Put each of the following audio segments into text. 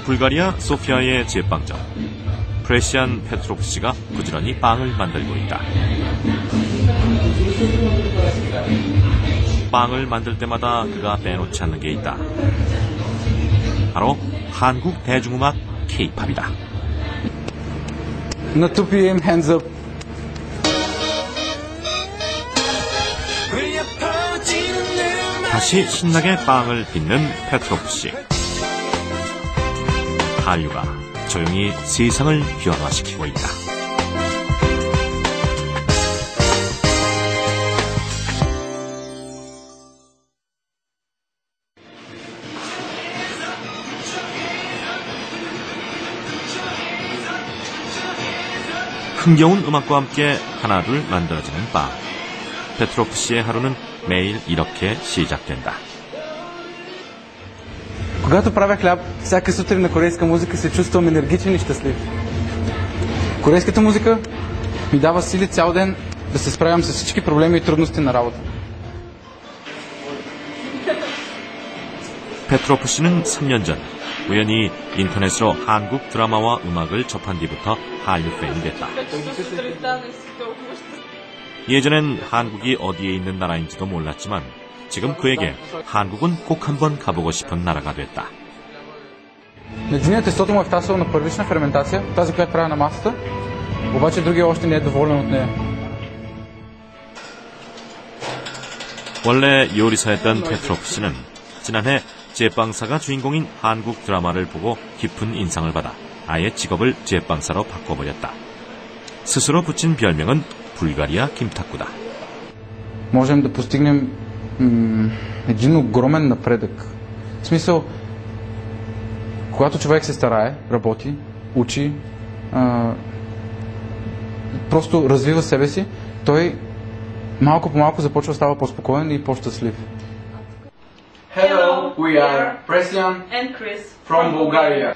불가리아 소피아의 제빵점. 프레시안 페트로프 씨가 부지런히 빵을 만들고 있다. 빵을 만들 때마다 그가 빼놓지 않는 게 있다. 바로 한국 대중음악 K-팝이다. На 2PM hands up. 다시 신나게 빵을 빚는 페트로프 씨. 한류가 조용히 세상을 변화시키고 있다. 흥겨운 음악과 함께 하나둘 만들어지는 빵. 페트로프 씨의 하루는 매일 이렇게 시작된다. Когато правя хляб, всяка сутрин на корейска музика се чувствам енергичен и щастлив. Корейската музика ми дава сили цял ден да се справям с всички проблеми и трудности на работа. 페트로프 씨는 3년 전 우연히 인터넷으로 한국 드라마와 음악을 접한 뒤부터 한류 팬이 됐다. 예전엔 한국이 어디에 있는 나라인지도 몰랐지만 지금 그에게 한국은 꼭 한번 가보고 싶은 나라가 됐다. Единият тестото му е втасало на първична ферментация, тази, която правя на масата, обаче другия още не е доволен от нея. 원래 요리사였던 페트로프 씨는 지난해 제빵사가 주인공인 한국 드라마를 보고 깊은 인상을 받아 아예 직업을 제빵사로 바꿔버렸다. 스스로 붙인 별명은 불가리아 김탁구다. Можем да постигнем един огромен напредък. В смисъл, когато човек се старае, работи, учи, просто развива себе си, той малко по малко започва да става по-спокоен и по-щастлив. Hello, we are Presian and Chris from Bulgaria.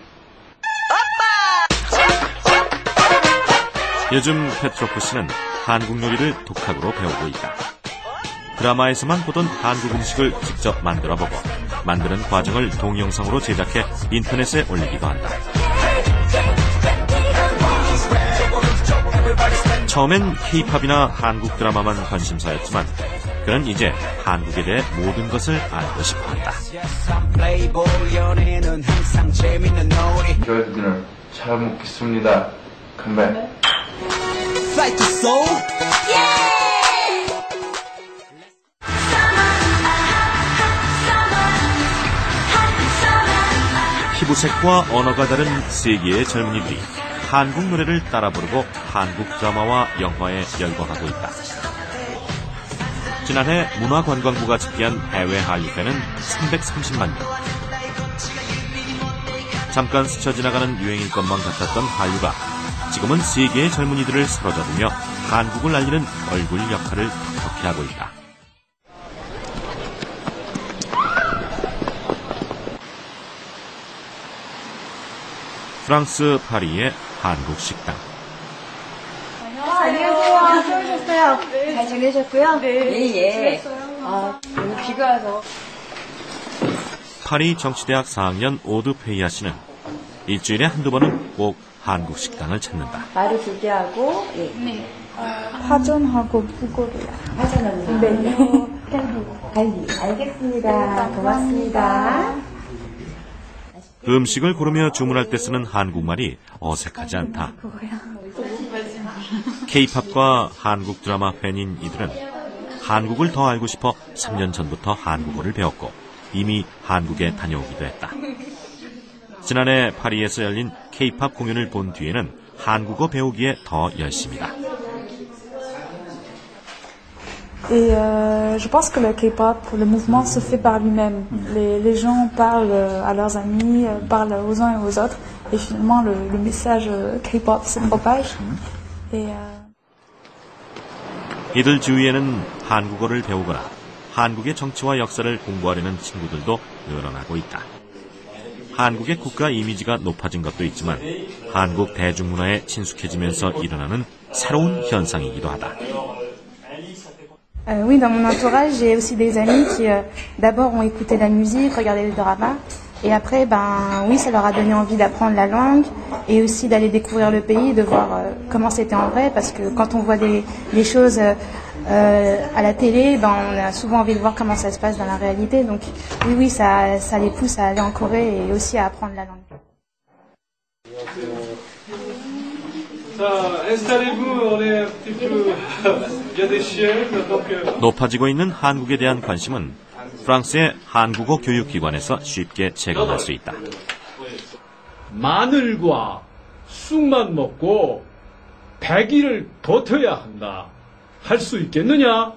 요즘 페트로프 씨는 한국 요리를 독학으로 배우고 있다. 드라마에서만 보던 한국 음식을 직접 만들어보고 만드는 과정을 동영상으로 제작해 인터넷에 올리기도 한다. 처음엔 K-팝이나 한국 드라마만 관심사였지만 그는 이제 한국에 대해 모든 것을 알고 싶어한다. Enjoy the dinner. 잘 먹겠습니다. Come back. Fight the soul. 피부색과 언어가 다른 세계의 젊은이들이 한국 노래를 따라 부르고 한국 드라마와 영화에 열광하고 있다. 지난해 문화관광부가 집계한 해외 한류 팬은 330만 명. 잠깐 스쳐 지나가는 유행일 것만 같았던 한류가 지금은 세계의 젊은이들을 사로잡으며 한국을 알리는 얼굴 역할을 톡톡히 하고 있다. 프랑스 파리의 한국 식당. 안녕하세요. 수고하셨어요. 잘 지내셨고요? 네. 예. 너무 비가 와서. 파리 정치대학 4학년 오드 페이아 씨는 일주일에 한두 번은 꼭 한국 식당을 찾는다. 마루 2개 하고, 예. 네. 파전하고 북어리요. 파전하고. 네. 갈비. 알겠습니다. 고맙습니다. 음식을 고르며 주문할 때 쓰는 한국말이 어색하지 않다. K-팝과 한국 드라마 팬인 이들은 한국을 더 알고 싶어 3년 전부터 한국어를 배웠고 이미 한국에 다녀오기도 했다. 지난해 파리에서 열린 K-팝 공연을 본 뒤에는 한국어 배우기에 더 열심이다. Et je pense que le K-pop, le mouvement se fait par lui-même. Les gens parlent à leurs amis, parlent aux uns et aux autres, et finalement le message K-pop se propage. Et 이들 주위에는 한국어를 배우거나 한국의 정치와 역사를 공부하려는 친구들도 늘어나고 있다. 한국의 국가 이미지가 높아진 것도 있지만 한국 대중문화에 친숙해지면서 일어나는 새로운 현상이기도 하다. Oui, dans mon entourage, j'ai aussi des amis qui d'abord ont écouté la musique, regardé le drama, et après, oui, ça leur a donné envie d'apprendre la langue et aussi d'aller découvrir le pays, de voir comment c'était en vrai, parce que quand on voit des choses à la télé, on a souvent envie de voir comment ça se passe dans la réalité. Donc oui, ça les pousse à aller en Corée et aussi à apprendre la langue. 자, installez-vous, on est un petit peu... Il y a des chiennes, donc... 높아지고 있는 한국에 대한 관심은 프랑스의 한국어 교육기관에서 쉽게 체감할 수 있다. 마늘과 쑥만 먹고 100일을 버텨야 한다. 할 수 있겠느냐?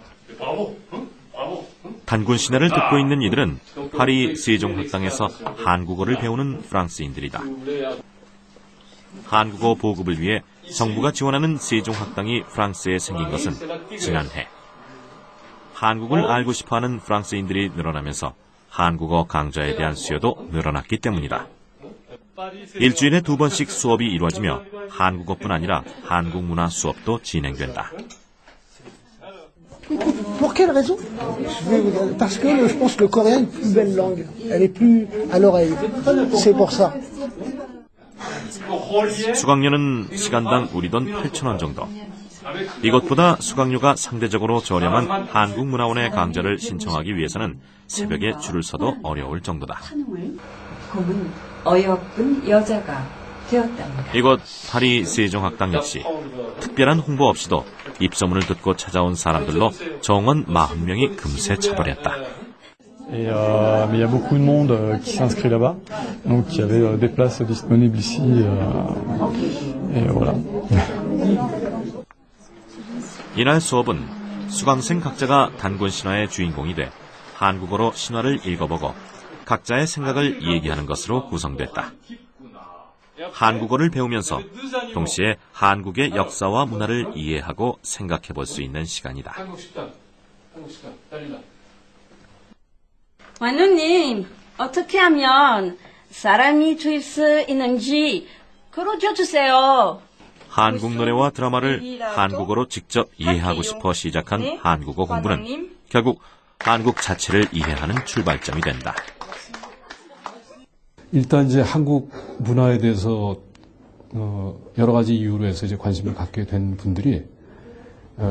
단군 신화를 듣고 있는 이들은 파리 세종학당에서 한국어를 배우는 프랑스인들이다. 한국어 보급을 위해 정부가 지원하는 세종학당이 프랑스에 생긴 것은 지난해. 한국을 알고 싶어하는 프랑스인들이 늘어나면서 한국어 강좌에 대한 수요도 늘어났기 때문이다. 일주일에 2번씩 수업이 이루어지며 한국어뿐 아니라 한국 문화 수업도 진행된다. Pour quelle raison? Parce que je pense que le coréen est une plus belle langue. Elle est plus à l'oreille. C'est pour ça. 수강료는 시간당 우리 돈 8,000원 정도. 이것보다 수강료가 상대적으로 저렴한 한국문화원의 강좌를 신청하기 위해서는 새벽에 줄을 서도 어려울 정도다. 검은 어여쁜 여자가 되었답니다. 이곳 파리 세종학당 역시 특별한 홍보 없이도 입소문을 듣고 찾아온 사람들로 정원 40명이 금세 차버렸다. Mais il y a beaucoup de monde qui s'inscrit là-bas, donc il y avait des places disponibles ici, et voilà. 이날 수업은 수강생 각자가 단군 신화의 주인공이 돼 한국어로 신화를 읽어보고 각자의 생각을 얘기하는 것으로 구성됐다. 한국어를 배우면서 동시에 한국의 역사와 문화를 이해하고 생각해 볼 수 있는 시간이다. 완우님, 어떻게 하면 사람이 될 수 있는지 가르쳐 주세요. 한국 노래와 드라마를 한국어로 직접 이해하고 싶어 시작한 한국어 공부는 결국 한국 자체를 이해하는 출발점이 된다. 일단 이제 한국 문화에 대해서 여러 가지 이유로 해서 이제 관심을 갖게 된 분들이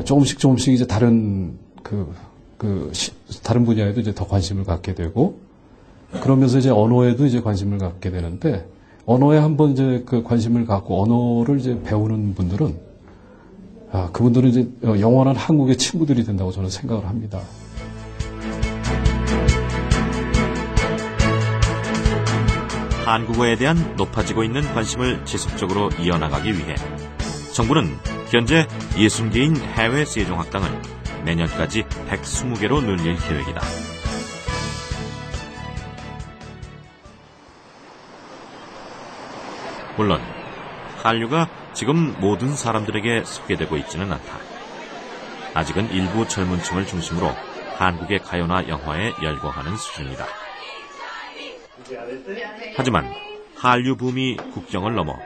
조금씩 이제 다른 다른 분야에도 이제 더 관심을 갖게 되고, 그러면서 이제 언어에도 이제 관심을 갖게 되는데, 언어에 한번 이제 관심을 갖고 언어를 이제 배우는 분들은 그분들은 이제 영원한 한국의 친구들이 된다고 저는 생각을 합니다. 한국어에 대한 높아지고 있는 관심을 지속적으로 이어나가기 위해 정부는 현재 60개인 해외 세종학당을 내년까지 120개로 늘릴 계획이다. 물론 한류가 지금 모든 사람들에게 소개되고 있지는 않다. 아직은 일부 젊은 층을 중심으로 한국의 가요나 영화에 열광하는 수준이다. 하지만 한류 붐이 국경을 넘어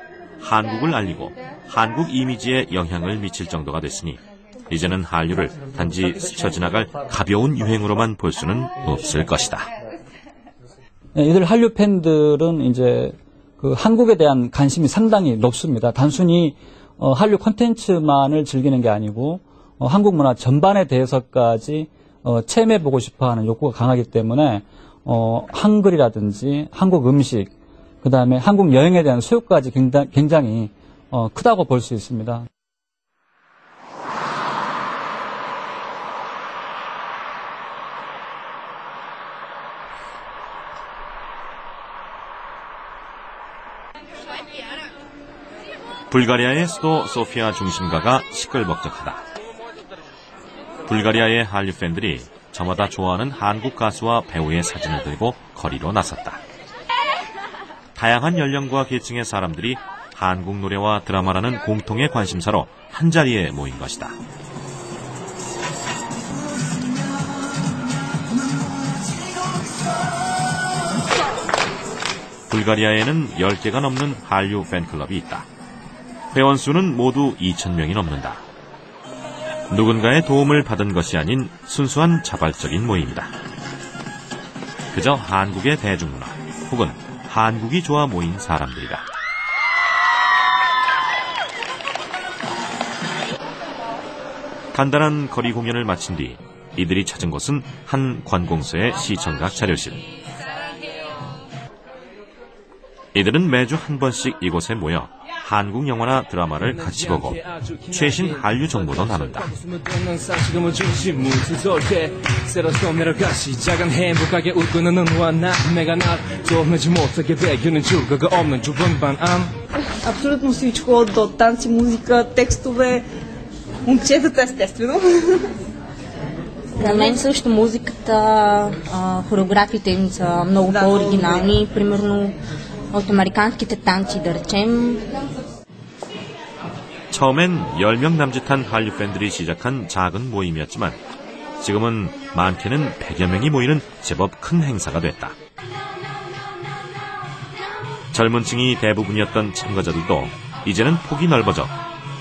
한국을 알리고 한국 이미지에 영향을 미칠 정도가 됐으니 이제는 한류를 단지 스쳐 지나갈 가벼운 유행으로만 볼 수는 없을 것이다. 이들 한류 팬들은 이제 한국에 대한 관심이 상당히 높습니다. 단순히 한류 콘텐츠만을 즐기는 게 아니고 한국 문화 전반에 대해서까지 체험해보고 싶어하는 욕구가 강하기 때문에 한글이라든지 한국 음식, 그 다음에 한국 여행에 대한 수요까지 굉장히 크다고 볼 수 있습니다. 불가리아의 수도 소피아 중심가가 시끌벅적하다. 불가리아의 한류 팬들이 저마다 좋아하는 한국 가수와 배우의 사진을 들고 거리로 나섰다. 다양한 연령과 계층의 사람들이 한국 노래와 드라마라는 공통의 관심사로 한자리에 모인 것이다. 불가리아에는 10개가 넘는 한류 팬클럽이 있다. 회원 수는 모두 2,000명이 넘는다. 누군가의 도움을 받은 것이 아닌 순수한 자발적인 모임이다. 그저 한국의 대중문화 혹은 한국이 좋아 모인 사람들이다. 간단한 거리 공연을 마친 뒤 이들이 찾은 곳은 한 관공서의 시청각 자료실. 이들은 매주 한 번씩 이곳에 모여 한국 영화나 드라마를 같이 보고 최신 한류 정보도 나눈다. Абсолютно всичко, до танци, музика, текстове, момчетата естествено. На мен също музиката, хореографиите им са много по-оригинални, примерно от американските танци, да речем. 처음엔 10명 남짓한 한류 팬들이 시작한 작은 모임이었지만 지금은 많게는 100여 명이 모이는 제법 큰 행사가 됐다. 젊은 층이 대부분이었던 참가자들도 이제는 폭이 넓어져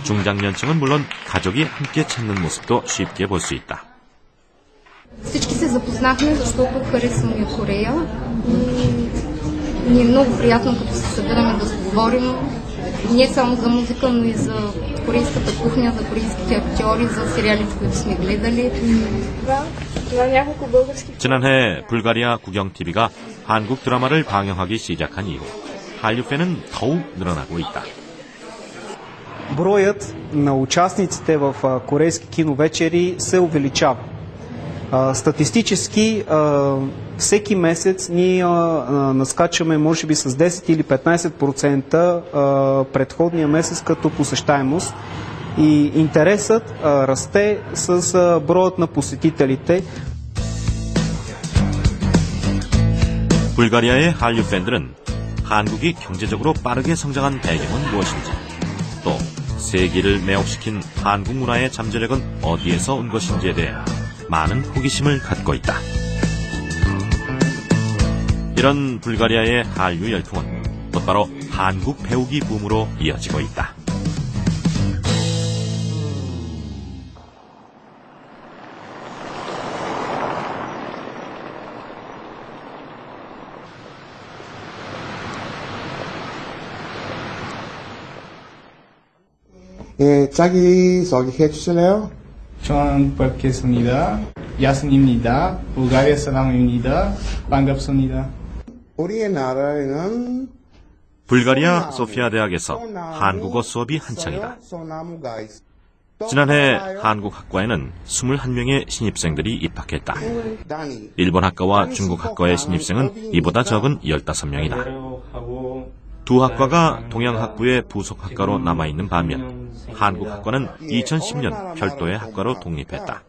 중장년층은 물론 가족이 함께 찾는 모습도 쉽게 볼 수 있다. Всички се запознахме, защото харесвам и Корея. Ни е много приятно, като се събираме да говорим не само за музика, но и за корейската кухня, за корейските актьори, за сериалите, които сме гледали. 지난해 불가리아 국영TV가 한국 드라마를 방영하기 시작한 이후 한류 팬은 더욱 늘어나고 있다. Броят на участниците в корейски киновечери се увеличава. Статистически всеки месец ние наскачаме може би с 10 или 15% предходния месец като посещаемост и интересът расте с броят на посетителите. 불가리아의 한류 팬들은 한국이 경제적으로 빠르게 성장한 배경은 무엇인지 또 세계를 매혹시킨 한국 문화의 잠재력은 어디에서 온 것인지에 대해 많은 호기심을 갖고 있다. 이런 불가리아의 한류 열풍은 곧바로 한국 배우기 붐으로 이어지고 있다. 예, 자기 소개해 주실래요? 저는 뵙겠습니다. 야스입니다. 불가리아 사람입니다. 반갑습니다. 우리의 나라에는 불가리아 소피아 대학에서 한국어 수업이 한창이다. 지난해 한국 학과에는 21명의 신입생들이 입학했다. 일본 학과와 중국 학과의 신입생은 이보다 적은 15명이다. 두 학과가 동양 학부의 부속 학과로 남아있는 반면 한국 학과는 2010년 별도의 학과로 독립했다.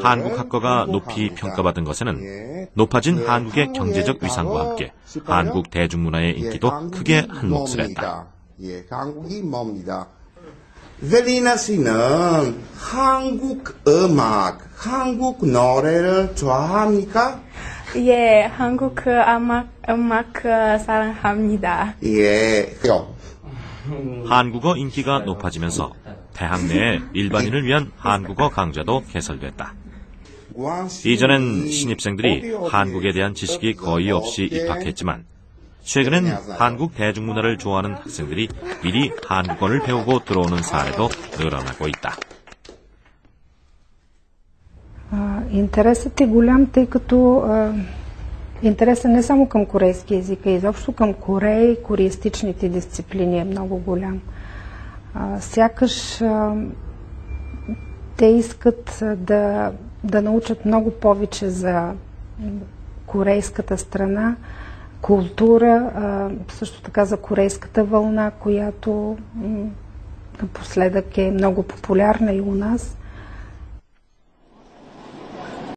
한국 학과가 높이 평가받은 것에는 높아진 한국의 경제적 위상과 함께 한국 대중문화의 인기도 크게 한몫을 했다. 벨리나 씨는 한국 음악, 한국 노래를 좋아합니까? 예, 한국 음악 사랑합니다. 예. 한국어 인기가 높아지면서 대학 내에 일반인을 위한 한국어 강좌도 개설됐다. 이전엔 신입생들이 한국에 대한 지식이 거의 없이 입학했지만 최근엔 한국 대중문화를 좋아하는 학생들이 미리 한국어를 배우고 들어오는 사례도 늘어나고 있다. Интересът е голям, тъй като интересът не само към корейски език, а изобщо към Корея и кореистичните дисциплини е много голям. Сякаш те искат да научат много повече за корейската страна, култура, също така за корейската вълна, която напоследък е много популярна и у нас.